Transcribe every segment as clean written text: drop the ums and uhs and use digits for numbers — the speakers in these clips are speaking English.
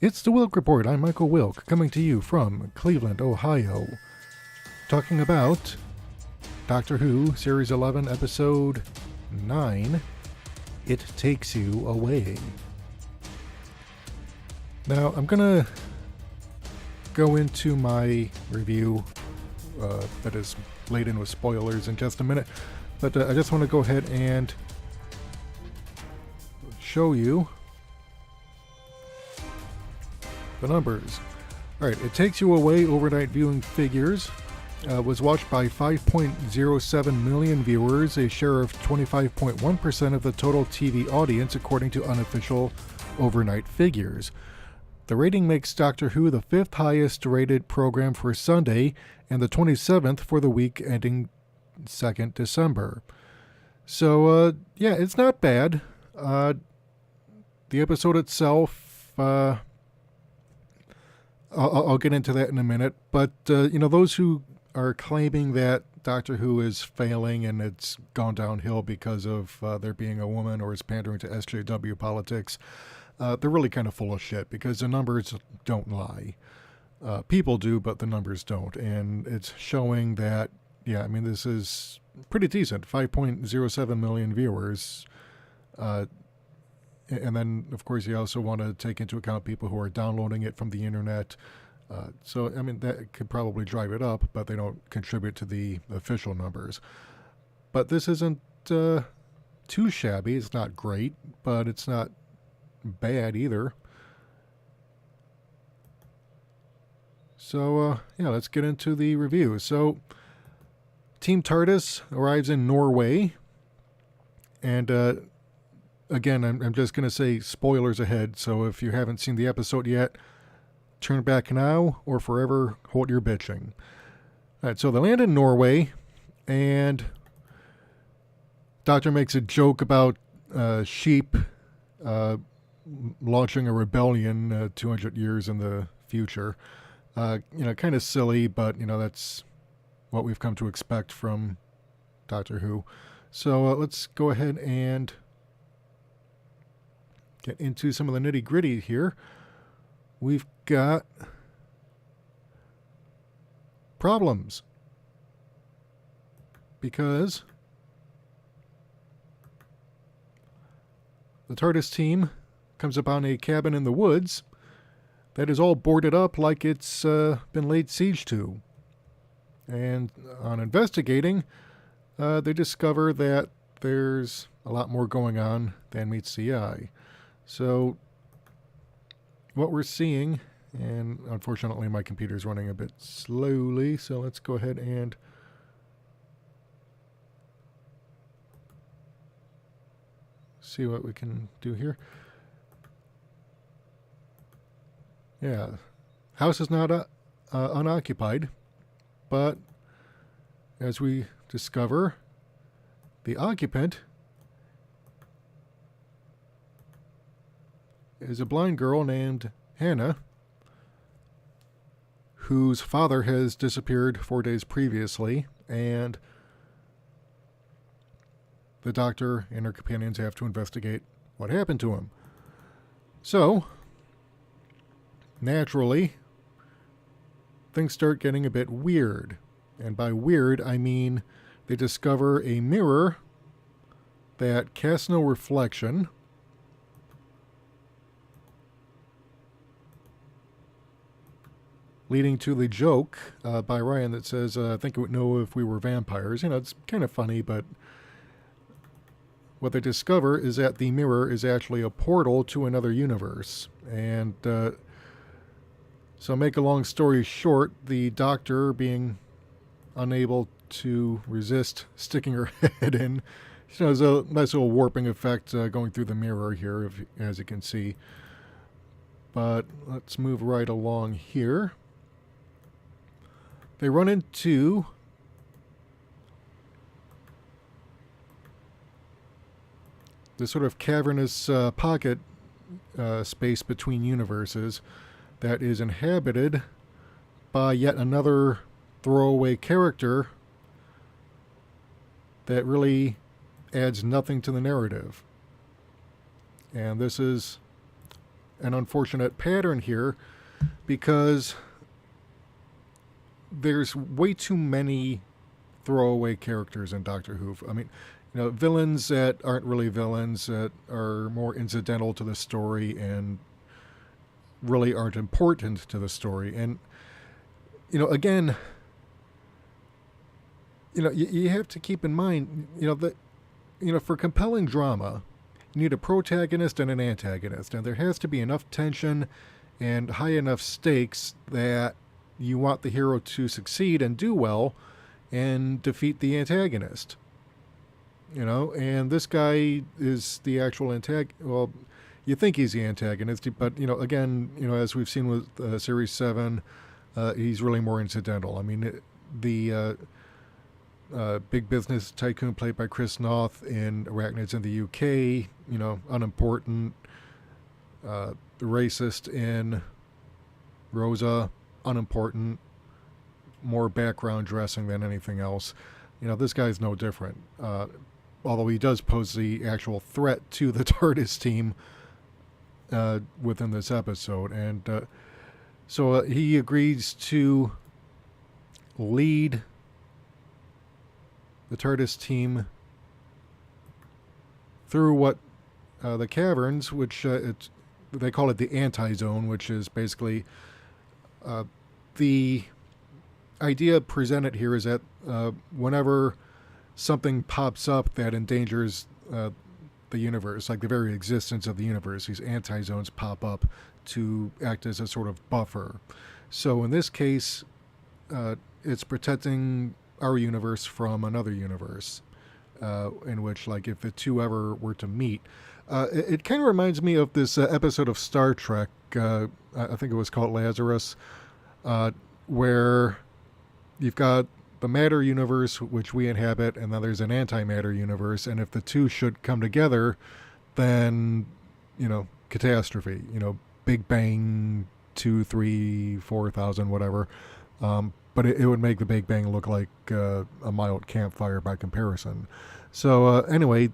It's the Wilk Report. I'm Michael Wilk, coming to you from Cleveland, Ohio, talking about Doctor Who, Series 11, Episode 9, It Takes You Away. Now, I'm going to go into my review that is laden with spoilers in just a minute, but I just want to go ahead and show you the numbers. Alright, It Takes You Away overnight viewing figures was watched by 5.07 million viewers, a share of 25.1% of the total TV audience according to unofficial overnight figures. The rating makes Doctor Who the 5th highest rated program for Sunday and the 27th for the week ending 2nd December. So, yeah, it's not bad. The episode itself, I'll get into that in a minute, but, those who are claiming that Doctor Who is failing and it's gone downhill because of there being a woman or is pandering to SJW politics, they're really kind of full of shit because the numbers don't lie. People do, but the numbers don't. And it's showing that, this is pretty decent. 5.07 million viewers. And then, of course, you also want to take into account people who are downloading it from the internet. That could probably drive it up, but they don't contribute to the official numbers. But this isn't too shabby. It's not great, but it's not bad either. So, let's get into the review. So, Team TARDIS arrives in Norway, and again, I'm just going to say spoilers ahead, so if you haven't seen the episode yet, turn back now or forever hold your bitching. All right, so they land in Norway, and Doctor makes a joke about sheep launching a rebellion 200 years in the future. Kind of silly, but, that's what we've come to expect from Doctor Who. So let's go ahead and get into some of the nitty-gritty here. We've got problems because the TARDIS team comes upon a cabin in the woods that is all boarded up like it's been laid siege to. And on investigating, they discover that there's a lot more going on than meets the eye. So what we're seeing, and unfortunately my computer's running a bit slowly, so let's go ahead and see what we can do here. Yeah, house is not unoccupied, but as we discover, the occupant is a blind girl named Hannah, whose father has disappeared 4 days previously, and the Doctor and her companions have to investigate what happened to him. So, naturally, things start getting a bit weird. And by weird, I mean they discover a mirror that casts no reflection, leading to the joke by Ryan that says, I think it would know if we were vampires. It's kind of funny, but what they discover is that the mirror is actually a portal to another universe. And so make a long story short, the Doctor, being unable to resist sticking her head in, there's a nice little warping effect going through the mirror here, as you can see. But let's move right along here. They run into this sort of cavernous pocket space between universes that is inhabited by yet another throwaway character that really adds nothing to the narrative. And this is an unfortunate pattern here because there's way too many throwaway characters in Doctor Who. I mean, villains that aren't really villains, that are more incidental to the story and really aren't important to the story. And, again, you have to keep in mind, that, for compelling drama, you need a protagonist and an antagonist. And there has to be enough tension and high enough stakes that you want the hero to succeed and do well and defeat the antagonist. And this guy is the actual antagonist. Well, you think he's the antagonist, but, again, as we've seen with Series 7, he's really more incidental. I mean, the big business tycoon played by Chris Noth in Arachnids in the UK, unimportant. The racist in Rosa, unimportant. More background dressing than anything else. This guy's no different. Although he does pose the actual threat to the TARDIS team within this episode. And so he agrees to lead the TARDIS team through what the caverns, which they call it the anti-zone, which is basically the idea presented here is that whenever something pops up that endangers the universe, like the very existence of the universe, these anti-zones pop up to act as a sort of buffer. So in this case, it's protecting our universe from another universe, in which, like, if the two ever were to meet, it kind of reminds me of this episode of Star Trek, I think it was called Lazarus, where you've got the matter universe, which we inhabit, and then there's an antimatter universe, and if the two should come together, then, catastrophe, Big Bang 2, 3, 4,000, whatever. But it would make the Big Bang look like a mild campfire by comparison. So anyway,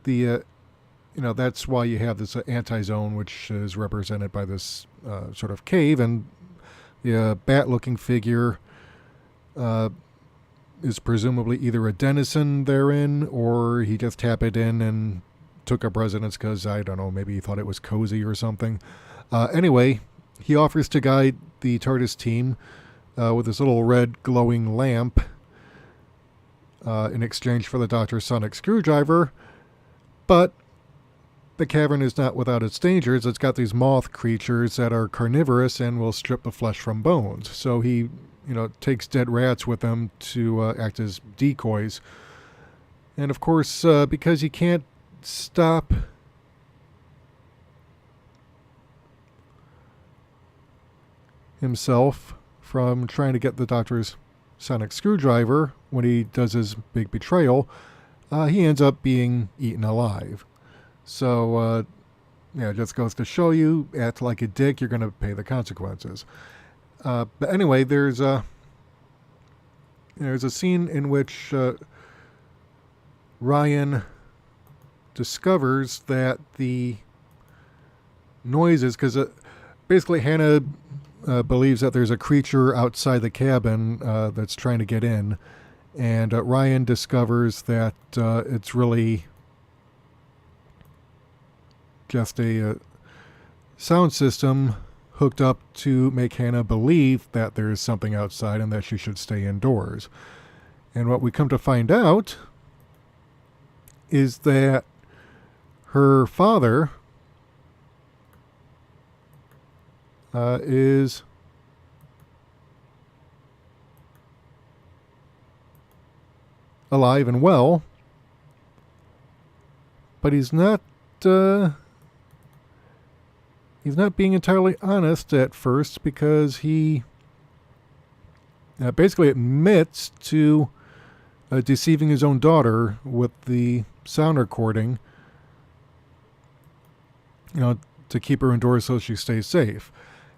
that's why you have this anti-zone, which is represented by this sort of cave, and the bat-looking figure is presumably either a denizen therein, or he just happened in and took up residence because, I don't know, maybe he thought it was cozy or something. Anyway, he offers to guide the TARDIS team with this little red glowing lamp in exchange for the Doctor's sonic screwdriver, but the cavern is not without its dangers. It's got these moth creatures that are carnivorous and will strip the flesh from bones. So he takes dead rats with him to act as decoys. And of course, because he can't stop himself from trying to get the Doctor's sonic screwdriver when he does his big betrayal, he ends up being eaten alive. So, it just goes to show you, act like a dick, you're going to pay the consequences. But anyway, there's a scene in which Ryan discovers that the noises, because basically Hannah believes that there's a creature outside the cabin that's trying to get in, and Ryan discovers that it's really just a sound system hooked up to make Hannah believe that there is something outside and that she should stay indoors. And what we come to find out is that her father is alive and well, but he's not being entirely honest at first, because he basically admits to deceiving his own daughter with the sound recording, to keep her indoors so she stays safe.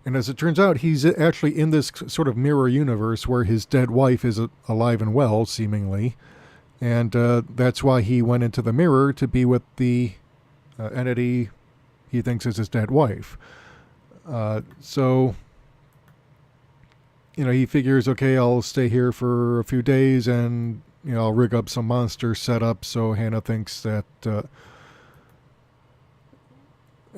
And as it turns out, he's actually in this sort of mirror universe where his dead wife is alive and well, seemingly. And that's why he went into the mirror, to be with the entity he thinks is his dead wife. So, he figures, okay, I'll stay here for a few days and, I'll rig up some monster setup so Hannah thinks that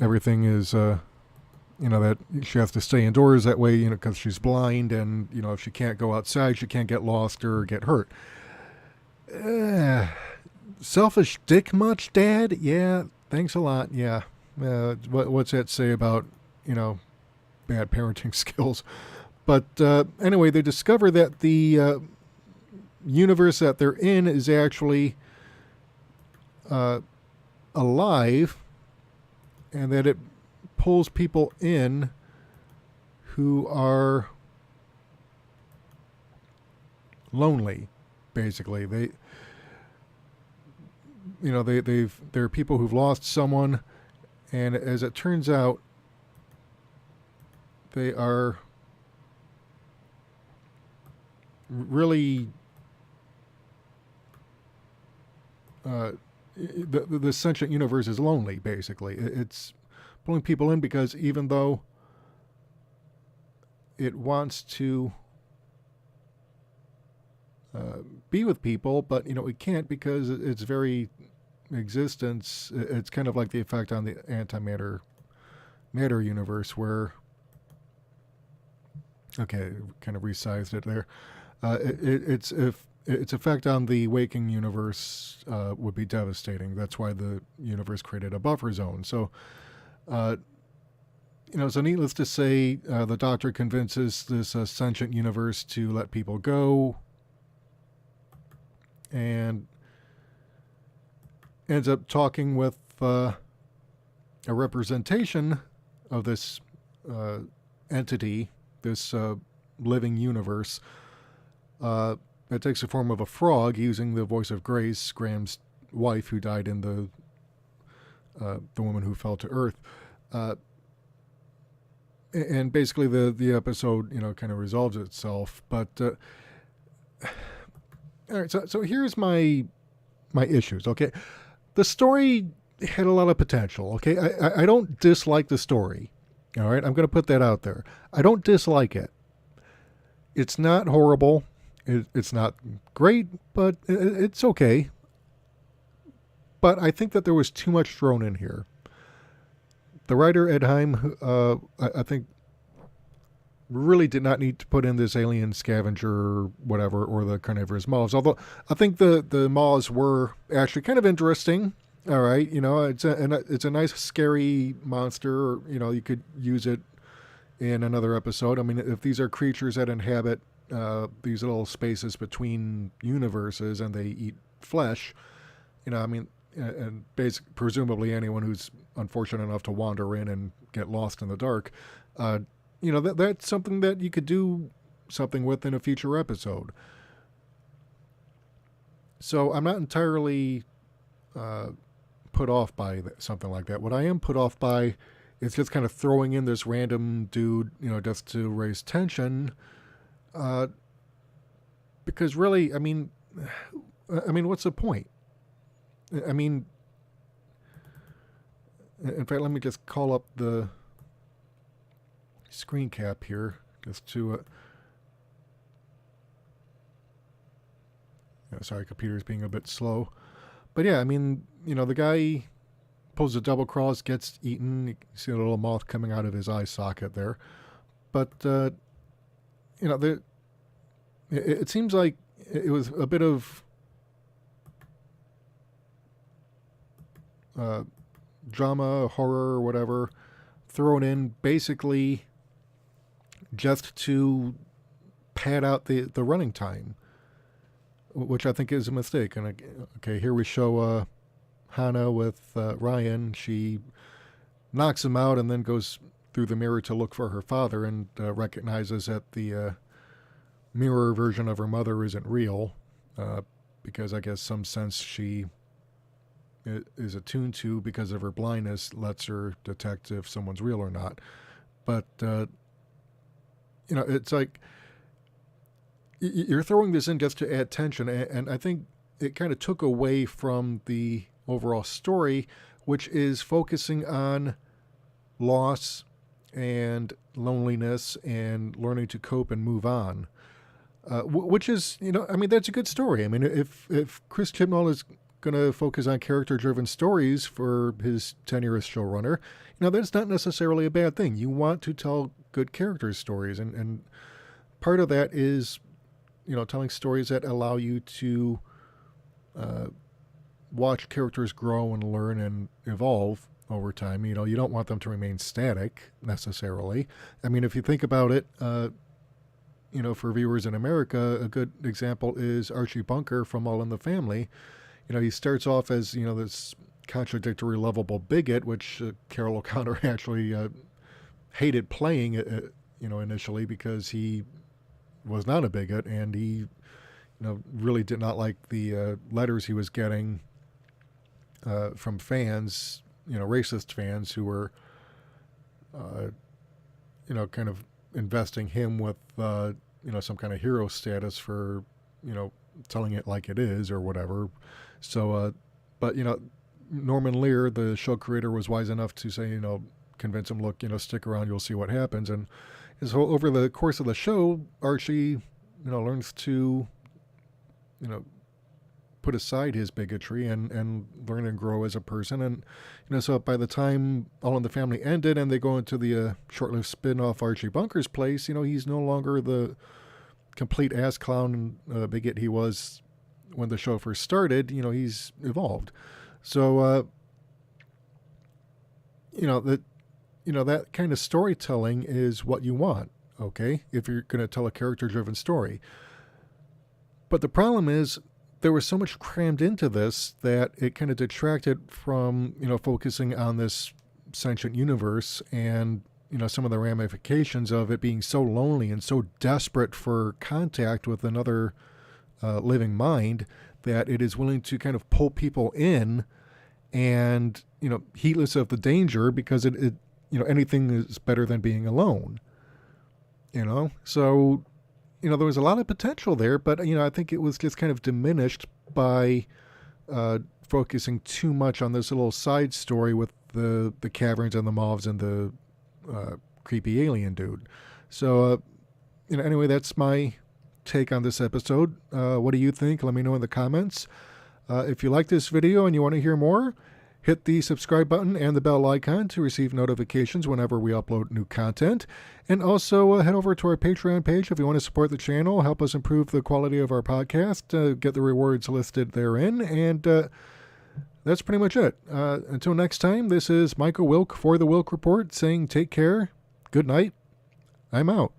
everything is, that she has to stay indoors that way, because she's blind and, if she can't go outside, she can't get lost or get hurt. Selfish dick much, Dad? Yeah, thanks a lot, yeah. What's that say about, bad parenting skills? But anyway, they discover that the universe that they're in is actually alive, and that it pulls people in who are lonely. Basically, they're people who've lost someone, and as it turns out, they are really the sentient universe is lonely. Basically, it's pulling people in because even though it wants to be with people, but it can't because its very existence. It's kind of like the effect on the antimatter matter universe, where kind of resized it there. Its effect on the waking universe would be devastating. That's why the universe created a buffer zone. So, so needless to say, the Doctor convinces this sentient universe to let people go, and ends up talking with a representation of this entity, this living universe. It takes the form of a frog, using the voice of Grace, Graham's wife, who died in the woman who fell to Earth. And basically the episode, kind of resolves itself. But all right, so here's my issues. Okay, the story had a lot of potential. Okay, I don't dislike the story. All right, I'm going to put that out there. I don't dislike it. It's not horrible. It's not great, but it's okay. But I think that there was too much thrown in here. The writer, Ed Heim, I think, really did not need to put in this alien scavenger or whatever, or the carnivorous moths. Although I think the moths were actually kind of interesting. All right, it's a nice scary monster. You could use it in another episode. I mean, if these are creatures that inhabit these little spaces between universes and they eat flesh, and presumably anyone who's unfortunate enough to wander in and get lost in the dark, that's something that you could do something with in a future episode. So I'm not entirely put off by something like that. What I am put off by is just kind of throwing in this random dude, just to raise tension. Because really, I mean, what's the point? I mean, in fact, let me just call up the screen cap here, just to. Sorry, computer's being a bit slow, but yeah, I mean, the guy pulls a double cross, gets eaten. You see a little moth coming out of his eye socket there, but it seems like it was a bit of drama, horror, or whatever, thrown in basically just to pad out the running time, which I think is a mistake. And okay, here we show Hannah with Ryan. She knocks him out and then goes through the mirror to look for her father, and recognizes that the mirror version of her mother isn't real, because I guess some sense she is attuned to, because of her blindness, lets her detect if someone's real or not. But it's like you're throwing this in just to add tension, and I think it kind of took away from the overall story, which is focusing on loss and loneliness and learning to cope and move on. Which is, I mean, that's a good story. I mean, if Chris Chibnall is going to focus on character-driven stories for his tenure as showrunner, that's not necessarily a bad thing. You want to tell good character stories, and part of that is, telling stories that allow you to watch characters grow and learn and evolve over time. You don't want them to remain static necessarily. I mean, if you think about it, for viewers in America, a good example is Archie Bunker from All in the Family. He starts off as, this contradictory, lovable bigot, which Carol O'Connor actually hated playing, initially because he was not a bigot, and he, really did not like the letters he was getting from fans, racist fans who were, kind of investing him with, some kind of hero status for, telling it like it is or whatever. So, but, Norman Lear, the show creator, was wise enough to say, convince him, look, stick around, you'll see what happens. And so over the course of the show, Archie, learns to, put aside his bigotry and learn and grow as a person. And, so by the time All in the Family ended and they go into the short-lived spin-off Archie Bunker's Place, he's no longer the complete ass clown bigot he was when the show first started. He's evolved. So, that kind of storytelling is what you want, okay, if you're going to tell a character-driven story. But the problem is there was so much crammed into this that it kind of detracted from, focusing on this sentient universe and, some of the ramifications of it being so lonely and so desperate for contact with another living mind that it is willing to kind of pull people in and, heedless of the danger, because it anything is better than being alone, So, there was a lot of potential there, but, I think it was just kind of diminished by focusing too much on this little side story with the caverns and the moths and the creepy alien dude. So, anyway, that's my take on this episode. What do you think? Let me know in the comments. If you like this video and you want to hear more, hit the subscribe button and the bell icon to receive notifications whenever we upload new content. And also head over to our Patreon page if you want to support the channel, help us improve the quality of our podcast, get the rewards listed therein. And that's pretty much it. Until next time, this is Michael Wilk for the Wilk Report saying take care, good night, I'm out.